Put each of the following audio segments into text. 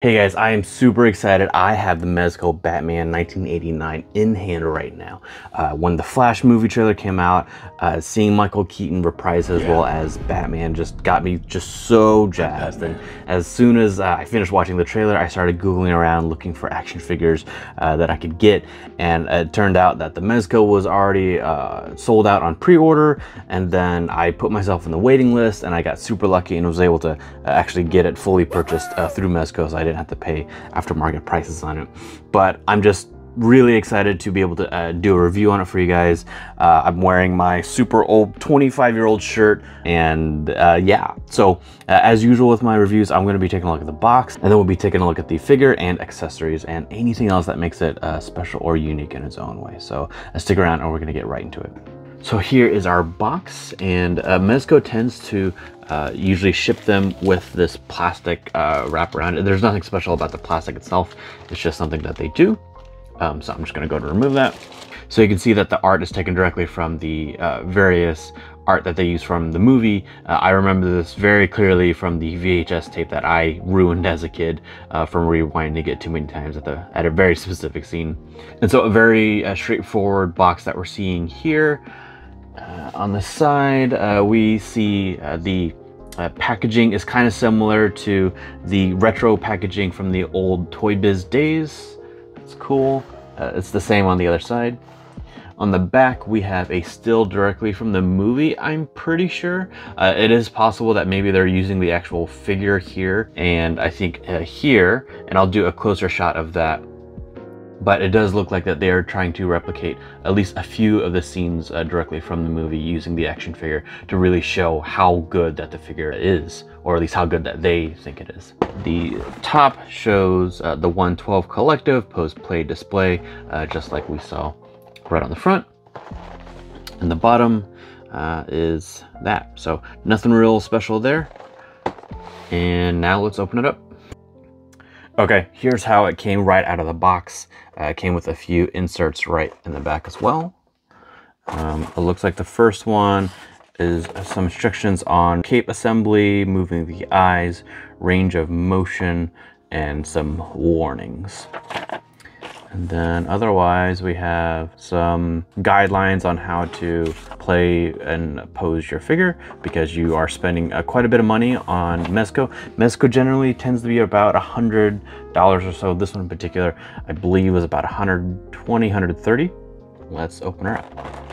Hey guys, I am super excited. I have the Mezco Batman 1989 in hand right now. When the Flash movie trailer came out, seeing Michael Keaton reprise as well as Batman just got me just so jazzed. And as soon as I finished watching the trailer, I started Googling around looking for action figures that I could get. And it turned out that the Mezco was already sold out on pre-order. And then I put myself in the waiting list and I got super lucky and was able to actually get it fully purchased through Mezco. So I didn't have to pay aftermarket prices on it. But I'm just really excited to be able to do a review on it for you guys. I'm wearing my super old 25-year-old shirt, and yeah. So as usual with my reviews, I'm going to be taking a look at the box, and then we'll be taking a look at the figure and accessories and anything else that makes it special or unique in its own way. So stick around and we're going to get right into it. So here is our box, and Mezco tends to usually ship them with this plastic wrap around it. There's nothing special about the plastic itself. It's just something that they do. So I'm just going to go to remove that. So you can see that the art is taken directly from the various art that they use from the movie. I remember this very clearly from the VHS tape that I ruined as a kid from rewinding it too many times at a very specific scene. And so a very straightforward box that we're seeing here. On the side, we see the packaging is kind of similar to the retro packaging from the old Toy Biz days. That's cool. It's the same on the other side. On the back, we have a still directly from the movie, I'm pretty sure. It is possible that maybe they're using the actual figure here, and I think here, and I'll do a closer shot of that. But it does look like that they are trying to replicate at least a few of the scenes directly from the movie using the action figure to really show how good that the figure is, or at least how good that they think it is. The top shows the 112 Collective Pose Play Display, just like we saw right on the front. And the bottom is that. So nothing real special there. And now let's open it up. Okay, here's how it came right out of the box. It came with a few inserts right in the back as well. It looks like the first one is some instructions on cape assembly, moving the eyes, range of motion, and some warnings. And then otherwise we have some guidelines on how to play and pose your figure, because you are spending quite a bit of money on Mezco. Mezco generally tends to be about $100 or so. This one in particular, I believe, was about $120, $130. Let's open her up.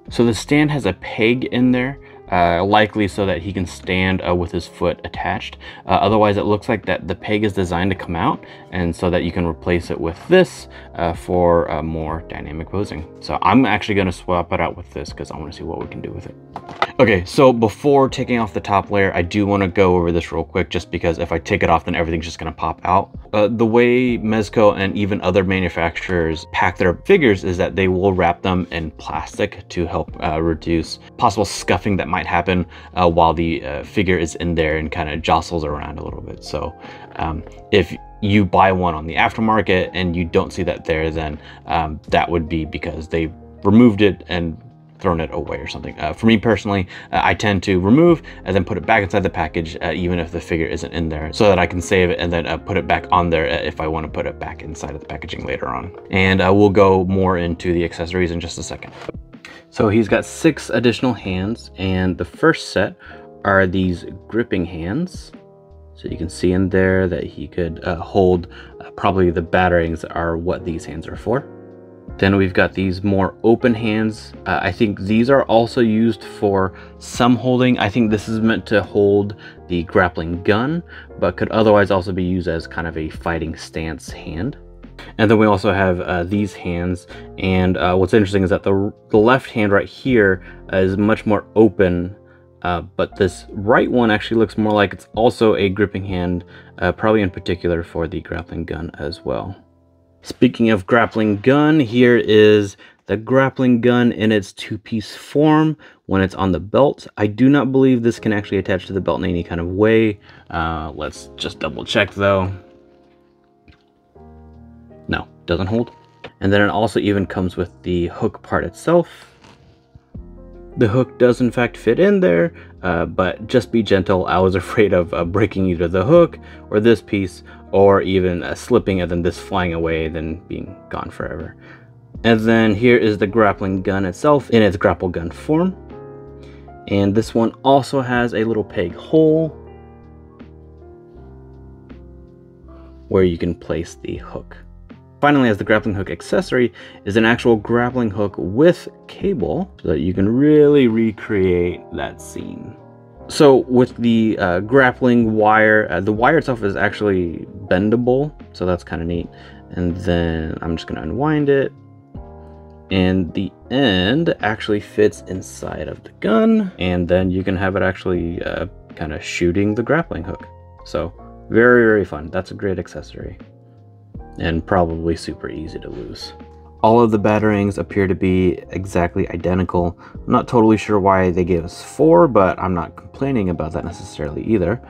So the stand has a peg in there, likely so that he can stand with his foot attached. Otherwise, it looks like that the peg is designed to come out, and so that you can replace it with this for more dynamic posing. So I'm actually going to swap it out with this because I want to see what we can do with it. Okay, so before taking off the top layer, I do want to go over this real quick, just because if I take it off, then everything's just going to pop out. The way Mezco and even other manufacturers pack their figures is that they will wrap them in plastic to help reduce possible scuffing that might happen while the figure is in there and kind of jostles around a little bit. So if you buy one on the aftermarket and you don't see that there, then that would be because they removed it and thrown it away or something. For me personally, I tend to remove and then put it back inside the package, even if the figure isn't in there, so that I can save it and then put it back on there if I want to put it back inside of the packaging later on. And we'll go more into the accessories in just a second. So he's got 6 additional hands, and the first set are these gripping hands. So you can see in there that he could hold probably the batterings are what these hands are for. Then we've got these more open hands. I think these are also used for some holding. I think this is meant to hold the grappling gun, but could otherwise also be used as kind of a fighting stance hand. And then we also have these hands, and what's interesting is that the left hand right here is much more open, but this right one actually looks more like it's also a gripping hand, probably in particular for the grappling gun as well. Speaking of grappling gun, here is the grappling gun in its 2-piece form when it's on the belt. I do not believe this can actually attach to the belt in any kind of way. Let's just double check though. No, doesn't hold. And then it also even comes with the hook part itself. The hook does in fact fit in there, but just be gentle. I was afraid of breaking either the hook or this piece, or even slipping and then this flying away, then being gone forever. And then here is the grappling gun itself in its grapple gun form. And this one also has a little peg hole where you can place the hook. Finally, as the grappling hook accessory is an actual grappling hook with cable, so that you can really recreate that scene. So with the grappling wire, the wire itself is actually bendable, so that's kind of neat. And then I'm just going to unwind it, and the end actually fits inside of the gun, and then you can have it actually kind of shooting the grappling hook. So very, very fun. That's a great accessory, and probably super easy to lose. All of the batterings appear to be exactly identical. I'm not totally sure why they gave us 4, but I'm not complaining about that necessarily either.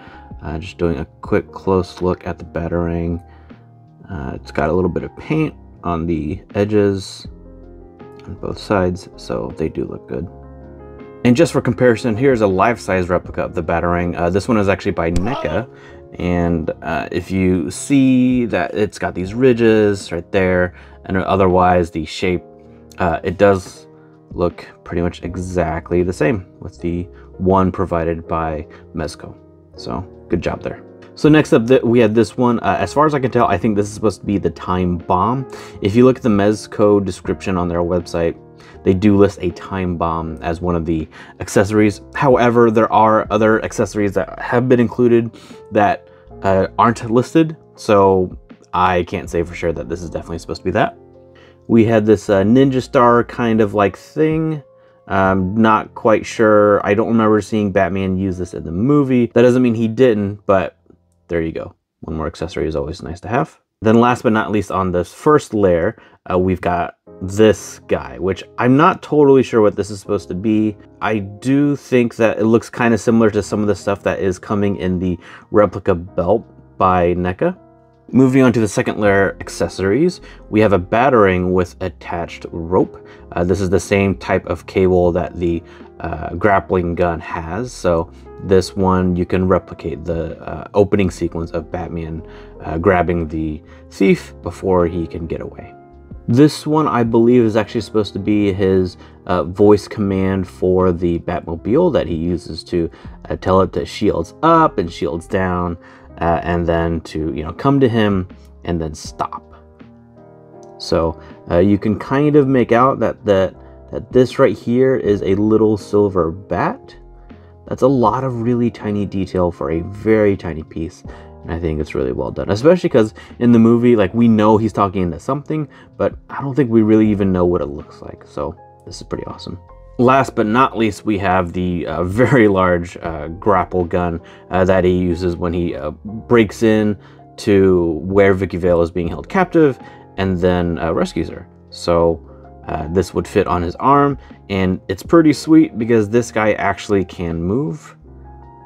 Just doing a quick close look at the battering. It's got a little bit of paint on the edges on both sides, so they do look good. And just for comparison, here's a life-size replica of the battering. This one is actually by NECA. And if you see that it's got these ridges right there, and otherwise the shape, it does look pretty much exactly the same with the one provided by Mezco. So good job there. So next up, we had this one. As far as I can tell, I think this is supposed to be the time bomb. If you look at the Mezco description on their website, they do list a time bomb as one of the accessories. However, there are other accessories that have been included that aren't listed, so I can't say for sure that this is definitely supposed to be that. We had this ninja star kind of like thing. Not quite sure. I don't remember seeing Batman use this in the movie. That doesn't mean he didn't, but there you go. One more accessory is always nice to have. Then last but not least, on this first layer, we've got this guy, which I'm not totally sure what this is supposed to be. I do think that it looks kind of similar to some of the stuff that is coming in the replica belt by NECA. Moving on to the second layer accessories, we have a battering with attached rope. This is the same type of cable that the grappling gun has. So this one, you can replicate the opening sequence of Batman grabbing the thief before he can get away. This one, I believe, is actually supposed to be his voice command for the Batmobile that he uses to tell it to shields up and shields down, and then to, you know, come to him and then stop. So you can kind of make out that this right here is a little silver bat. That's a lot of really tiny detail for a very tiny piece. And I think it's really well done, especially because in the movie, like, we know he's talking into something, but I don't think we really even know what it looks like. So this is pretty awesome. Last but not least, we have the very large grapple gun that he uses when he breaks in to where Vicky Vale is being held captive and then rescues her. So this would fit on his arm, and it's pretty sweet because this guy actually can move.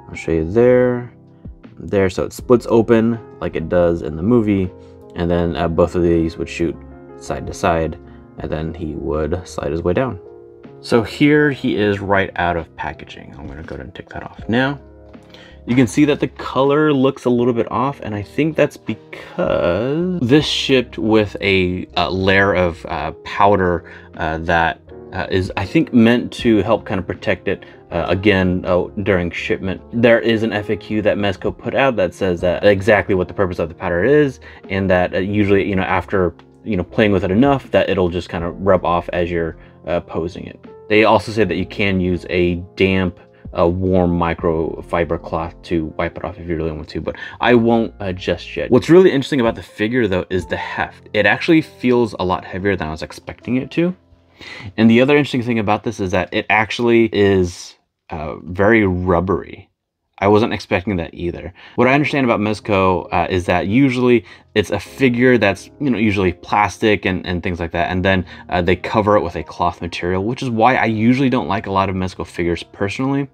I'll show you there. So it splits open like it does in the movie, and then both of these would shoot side to side, and then he would slide his way down. So here he is right out of packaging. I'm going to go ahead and take that off now. You can see that the color looks a little bit off, and I think that's because this shipped with a layer of powder that is, I think, meant to help kind of protect it again during shipment. There is an FAQ that Mezco put out that says that exactly what the purpose of the powder is, and that usually, you know, after, you know, playing with it enough, that it'll just kind of rub off as you're posing it. They also say that you can use a damp, warm microfiber cloth to wipe it off if you really want to, but I won't just yet. What's really interesting about the figure, though, is the heft. It actually feels a lot heavier than I was expecting it to. And the other interesting thing about this is that it actually is very rubbery. I wasn't expecting that either. What I understand about Mezco is that usually it's a figure that's, you know, usually plastic and things like that, and then they cover it with a cloth material, which is why I usually don't like a lot of Mezco figures personally.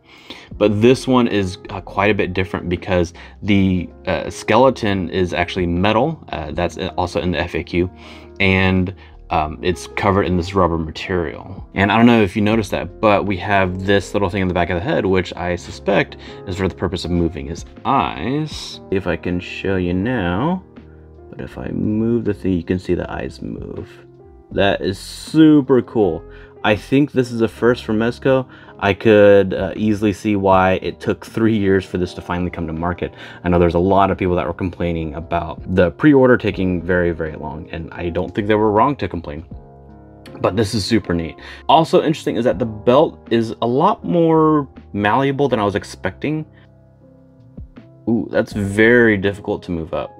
But this one is quite a bit different because the skeleton is actually metal. That's also in the FAQ, and it's covered in this rubber material. And I don't know if you noticed that, but we have this little thing in the back of the head, which I suspect is for the purpose of moving his eyes. See if I can show you now, but if I move the thing, you can see the eyes move. That is super cool. I think this is a first for Mezco. I could easily see why it took 3 years for this to finally come to market. I know there's a lot of people that were complaining about the pre-order taking very, very long, and I don't think they were wrong to complain. But this is super neat. Also interesting is that the belt is a lot more malleable than I was expecting. Ooh, that's very difficult to move up.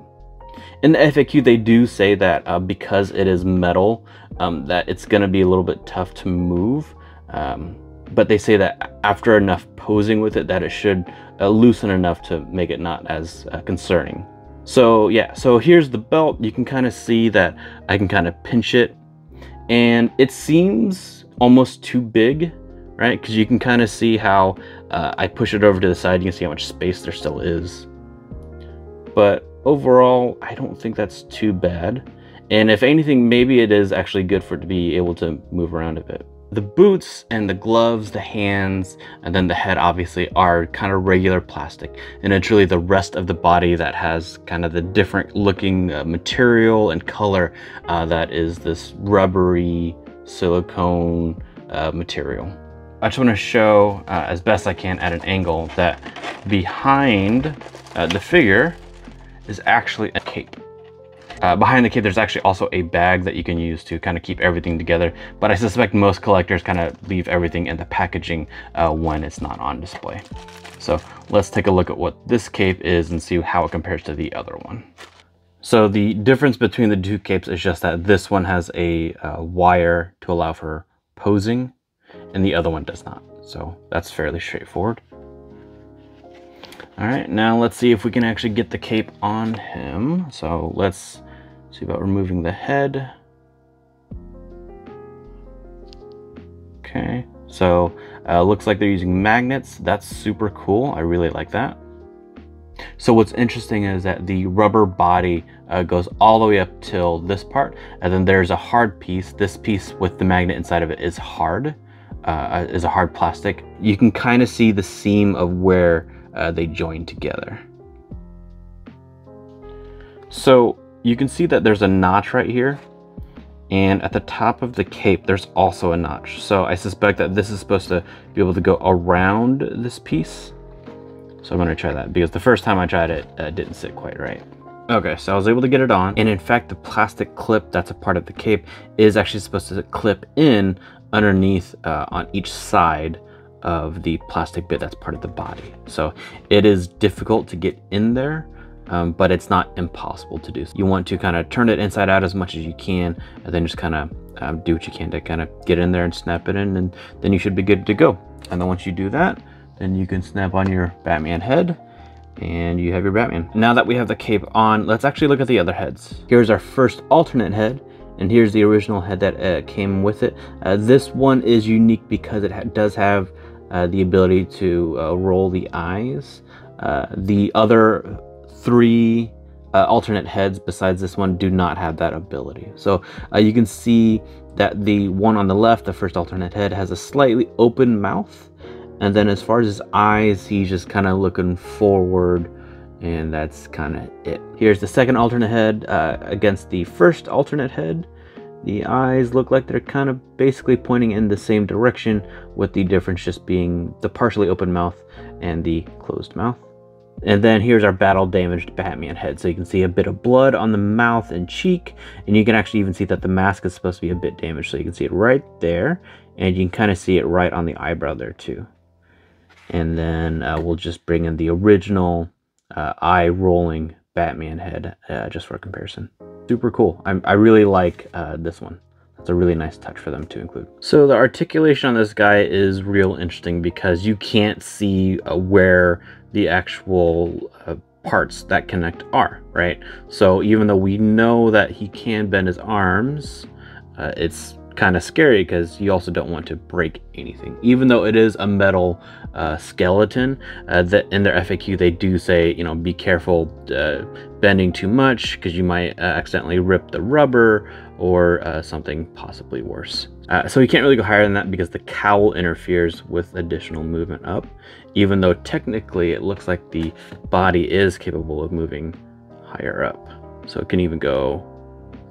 In the FAQ, they do say that because it is metal, that it's going to be a little bit tough to move. But they say that after enough posing with it, that it should loosen enough to make it not as concerning. So yeah, so here's the belt. You can kind of see that I can kind of pinch it, and it seems almost too big, right? Because you can kind of see how I push it over to the side. You can see how much space there still is. But overall, I don't think that's too bad. And if anything, maybe it is actually good for it to be able to move around a bit. The boots and the gloves, the hands, and then the head obviously are kind of regular plastic. And it's really the rest of the body that has kind of the different looking material and color that is this rubbery silicone material. I just want to show as best I can at an angle that behind the figure is actually a cape. Behind the cape, there's actually also a bag that you can use to kind of keep everything together. But I suspect most collectors kind of leave everything in the packaging when it's not on display. So let's take a look at what this cape is and see how it compares to the other one. So the difference between the two capes is just that this one has a wire to allow for posing, and the other one does not. So that's fairly straightforward. All right, now let's see if we can actually get the cape on him. So let's see about removing the head. Okay, so looks like they're using magnets. That's super cool. I really like that. So what's interesting is that the rubber body goes all the way up till this part, and then there's a hard piece. This piece with the magnet inside of it is hard, is a hard plastic. You can kind of see the seam of where they join together. So you can see that there's a notch right here, and at the top of the cape there's also a notch. So I suspect that this is supposed to be able to go around this piece. So I'm going to try that, because the first time I tried it, it didn't sit quite right. Okay, so I was able to get it on, and in fact the plastic clip that's a part of the cape is actually supposed to clip in underneath on each side of the plastic bit that's part of the body. So it is difficult to get in there, but it's not impossible to do. You want to kind of turn it inside out as much as you can, and then just kind of do what you can to kind of get in there and snap it in, and then you should be good to go. And then once you do that, then you can snap on your Batman head, and you have your Batman. Now that we have the cape on, let's actually look at the other heads. Here's our first alternate head, and here's the original head that came with it. This one is unique because it does have the ability to roll the eyes. The other three alternate heads besides this one do not have that ability. So you can see that the one on the left, the first alternate head, has a slightly open mouth, and then as far as his eyes, he's just kind of looking forward, and that's kind of it. Here's the second alternate head against the first alternate head. The eyes look like they're kind of basically pointing in the same direction, with the difference just being the partially open mouth and the closed mouth. And then here's our battle damaged Batman head. So you can see a bit of blood on the mouth and cheek, and you can actually even see that the mask is supposed to be a bit damaged. So you can see it right there, and you can kind of see it right on the eyebrow there too. And then we'll just bring in the original eye rolling Batman head just for comparison. Super cool. I really like this one. It's a really nice touch for them to include. So the articulation on this guy is real interesting, because you can't see where the actual parts that connect are, right? So even though we know that he can bend his arms, it's kind of scary because you also don't want to break anything. Even though it is a metal skeleton. That in their FAQ they do say, you know, be careful bending too much because you might accidentally rip the rubber or something possibly worse. So you can't really go higher than that because the cowl interferes with additional movement up, even though technically it looks like the body is capable of moving higher up. So it can even go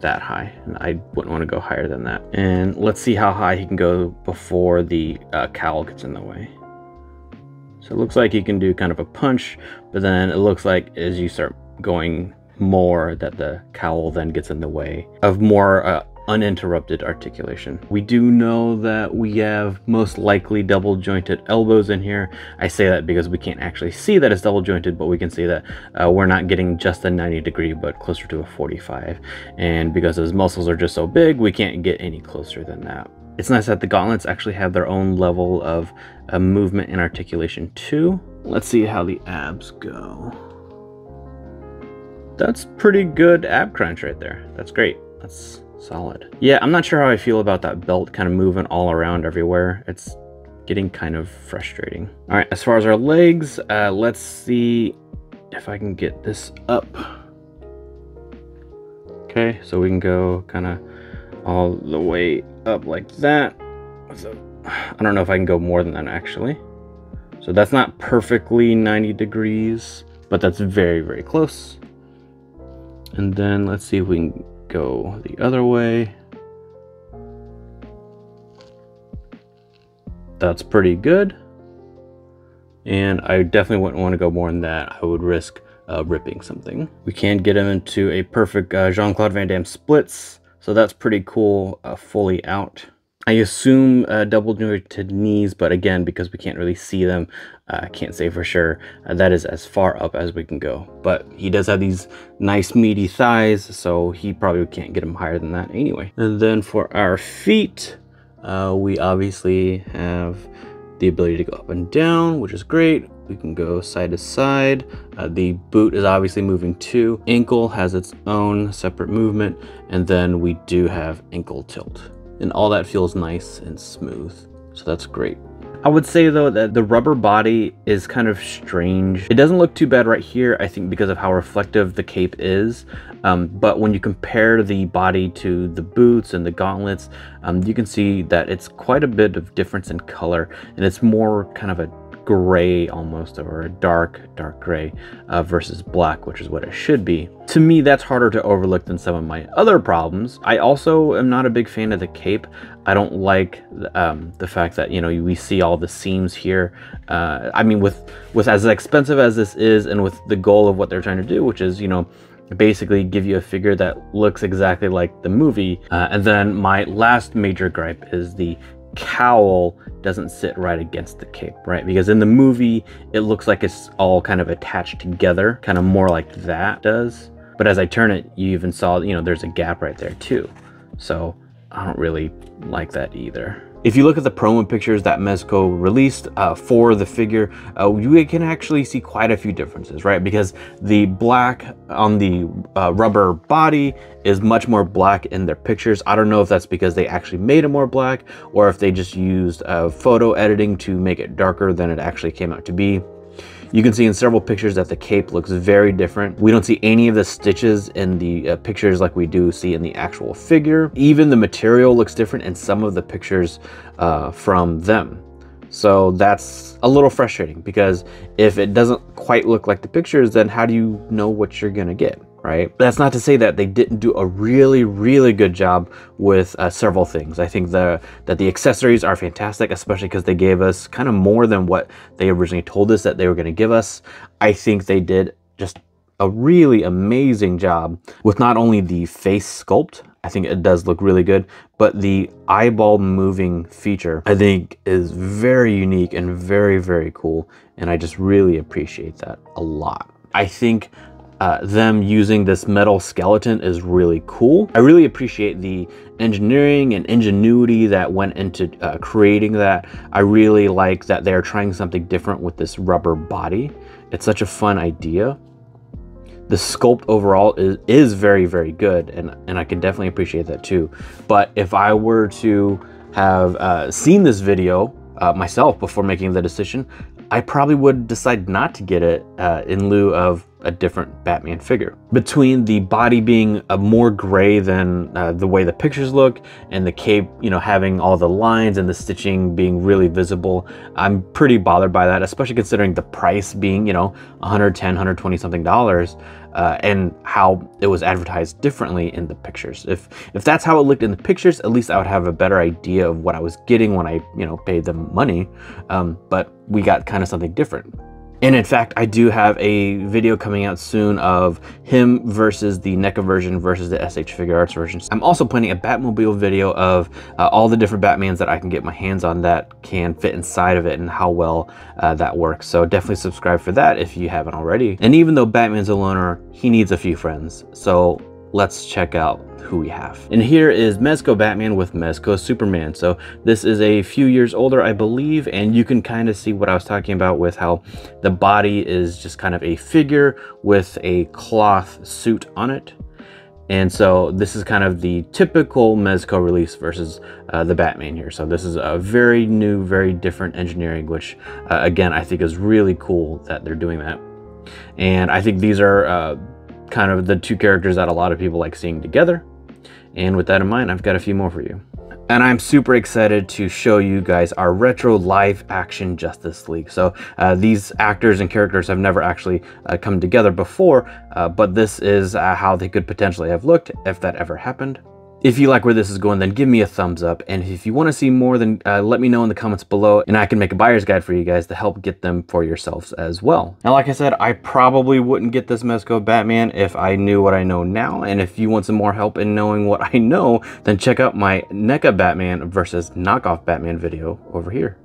that high, and I wouldn't want to go higher than that. And let's see how high he can go before the cowl gets in the way. So it looks like you can do kind of a punch, but then it looks like as you start going more that the cowl then gets in the way of more uninterrupted articulation. We do know that we have most likely double jointed elbows in here. I say that because we can't actually see that it's double jointed, but we can see that we're not getting just a 90 degree, but closer to a 45. And because his muscles are just so big, we can't get any closer than that. It's nice that the gauntlets actually have their own level of movement and articulation too. Let's see how the abs go. That's pretty good ab crunch right there. That's great. That's solid. Yeah, I'm not sure how I feel about that belt kind of moving all around everywhere. It's getting kind of frustrating. All right, as far as our legs, let's see if I can get this up. Okay, so we can go kind of all the way up like that. So I don't know if I can go more than that actually. So that's not perfectly 90 degrees, but that's very, very close. And then let's see if we can go the other way. That's pretty good. And I definitely wouldn't want to go more than that. I would risk ripping something. We can get him into a perfect Jean-Claude Van Damme splits. So that's pretty cool, fully out. I assume double jointed knees, but again, because we can't really see them, I can't say for sure. That is as far up as we can go. But he does have these nice meaty thighs, so he probably can't get him higher than that anyway. And then for our feet, we obviously have the ability to go up and down, which is great. We can go side to side. The boot is obviously moving too. Ankle has its own separate movement, and then we do have ankle tilt. And all that feels nice and smooth, so that's great. I would say though that the rubber body is kind of strange. It doesn't look too bad right here, I think because of how reflective the cape is. But when you compare the body to the boots and the gauntlets, you can see that it's quite a bit of difference in color, and it's more kind of a gray almost, or a dark gray versus black, which is what it should be. To me, that's harder to overlook than some of my other problems. I also am not a big fan of the cape. I don't like the fact that, you know, we see all the seams here. I mean, with as expensive as this is, and with the goal of what they're trying to do, which is, you know, basically give you a figure that looks exactly like the movie. And then my last major gripe is the cowl doesn't sit right against the cape, right? Because in the movie, it looks like it's all kind of attached together, kind of more like that does. But as I turn it, you even saw, you know, there's a gap right there too. So I don't really like that either. If you look at the promo pictures that Mezco released for the figure, you can actually see quite a few differences, right? Because the black on the rubber body is much more black in their pictures. I don't know if that's because they actually made it more black, or if they just used photo editing to make it darker than it actually came out to be. You can see in several pictures that the cape looks very different. We don't see any of the stitches in the pictures like we do see in the actual figure. Even the material looks different in some of the pictures from them. So that's a little frustrating, because if it doesn't quite look like the pictures, then how do you know what you're gonna get, right? That's not to say that they didn't do a really good job with several things. I think that the accessories are fantastic, especially because they gave us kind of more than what they originally told us that they were going to give us. I think they did just a really amazing job with not only the face sculpt. I think it does look really good, but the eyeball moving feature I think is very unique and very cool, and I just really appreciate that a lot. I think them using this metal skeleton is really cool. I really appreciate the engineering and ingenuity that went into creating that. I really like that they're trying something different with this rubber body. It's such a fun idea. The sculpt overall is very good, and I can definitely appreciate that too. But if I were to have seen this video myself before making the decision, I probably would decide not to get it in lieu of a different Batman figure. Between the body being more gray than the way the pictures look, and the cape, you know, having all the lines and the stitching being really visible, I'm pretty bothered by that, especially considering the price being, you know, $110, $120 something dollars, and how it was advertised differently in the pictures. If that's how it looked in the pictures, at least I would have a better idea of what I was getting when I, you know, paid them money. But we got kind of something different. And in fact, I do have a video coming out soon of him versus the NECA version versus the SH Figure Arts version. I'm also planning a Batmobile video of all the different Batmans that I can get my hands on that can fit inside of it, and how well that works. So definitely subscribe for that if you haven't already. And even though Batman's a loner, he needs a few friends. So let's check out who we have. And here is Mezco Batman with Mezco Superman. So this is a few years older, I believe, and you can kind of see what I was talking about with how the body is just kind of a figure with a cloth suit on it. And so this is kind of the typical Mezco release versus the Batman here. So this is a very new, very different engineering, which again, I think is really cool that they're doing that. And I think these are kind of the two characters that a lot of people like seeing together. And with that in mind, I've got a few more for you. And I'm super excited to show you guys our retro live action Justice League. So these actors and characters have never actually come together before, but this is how they could potentially have looked if that ever happened. If you like where this is going, then give me a thumbs up. And if you want to see more, then let me know in the comments below, and I can make a buyer's guide for you guys to help get them for yourselves as well. Now, like I said, I probably wouldn't get this Mezco Batman if I knew what I know now. And if you want some more help in knowing what I know, then check out my NECA Batman versus knockoff Batman video over here.